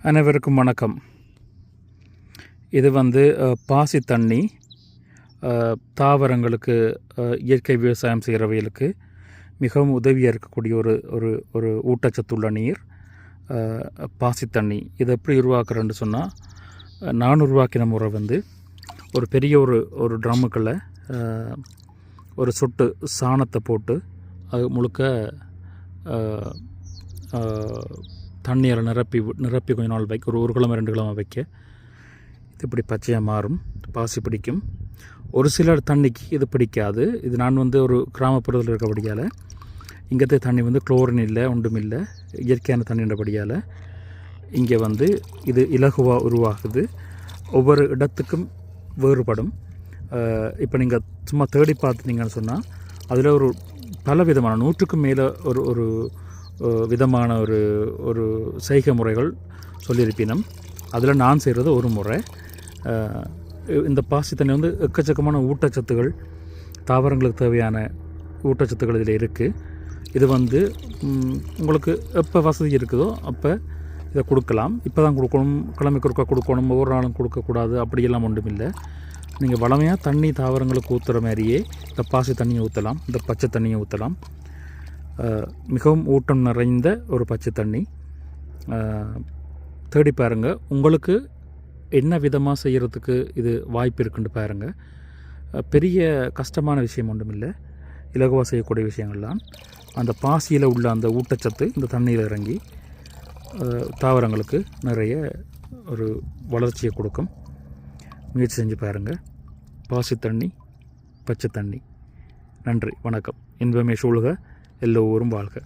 அனைவருக்கும் வணக்கம். இது பாசி தண்ணி தாவரங்களுக்கு இயற்கை விவசாயம் செய்கிறவைகளுக்கு மிகவும் உதவியாக இருக்கக்கூடிய ஒரு ஒரு ஊட்டச்சத்துள்ள நீர் பாசி தண்ணி. இதை எப்படி உருவாக்குறேன்னு சொன்னால், நான் உருவாக்கின முறை ஒரு பெரிய ஒரு ட்ரம்முக்குள்ளே ஒரு சொட்டு சாணத்தை போட்டு அது முழுக்க தண்ணியில் நிரப்பி கொஞ்ச நாள் வைக்க, ஒரு கிழமை 2 கிழமை வைக்க இது இப்படி பச்சையாக மாறும், பாசி பிடிக்கும். ஒரு சிலர் தண்ணிக்கு இது பிடிக்காது. இது நான் ஒரு கிராமப்புறத்தில் இருக்கபடியால் இங்கത്തെ தண்ணி குளோரின் இல்லை, ஒன்றும் இல்லை, இயற்கையான தண்ணின்றபடியால் இங்கே இது இலகுவாக உருவாகுது. ஒவ்வொரு இடத்துக்கும் வேறுபடும். இப்போ நீங்கள் சும்மா தேடி பார்த்துனீங்கன்னு சொன்னால் அதில் பல விதமான 100க்கும் மேலே ஒரு விதமான ஒரு செய்கை முறைகள் சொல்லியிருப்பினும் அதில் நான் செய்கிறது ஒரு முறை. இந்த பாசி தண்ணி எக்கச்சக்கமான ஊட்டச்சத்துகள், தாவரங்களுக்கு தேவையான ஊட்டச்சத்துக்கள் இதில் இருக்குது. இது உங்களுக்கு எப்போ வசதி இருக்குதோ அப்போ இதை கொடுக்கலாம். இப்போ தான் கொடுக்கணும், கிழமைக்கு ஒருக்கா கொடுக்கணும், ஒவ்வொரு நாளும் கொடுக்கக்கூடாது, அப்படியெல்லாம் ஒன்றும் இல்லை. நீங்கள் வளமையாக தண்ணி தாவரங்களுக்கு ஊற்றுற மாதிரியே இந்த பாசி தண்ணியை ஊற்றலாம், இந்த பச்சை தண்ணியை ஊற்றலாம். மிகவும் ஊட்டம் நிறைந்த ஒரு பச்சை தண்ணி. தேடி பாருங்கள், உங்களுக்கு என்ன விதமாக செய்கிறதுக்கு இது வாய்ப்பு இருக்குன்னு பாருங்கள். பெரிய கஷ்டமான விஷயம் ஒன்றும் இல்லை, இலகுவாக செய்யக்கூடிய விஷயங்கள்லாம். அந்த பாசியில் உள்ள அந்த ஊட்டச்சத்து இந்த தண்ணியில் இறங்கி தாவரங்களுக்கு நிறைய ஒரு வளர்ச்சியை கொடுக்கும். முயற்சி செஞ்சு பாருங்கள். பாசி தண்ணி, பச்சை தண்ணி. நன்றி, வணக்கம். இன்பமே சூழ்க, எல்லோரும் வாழ்க.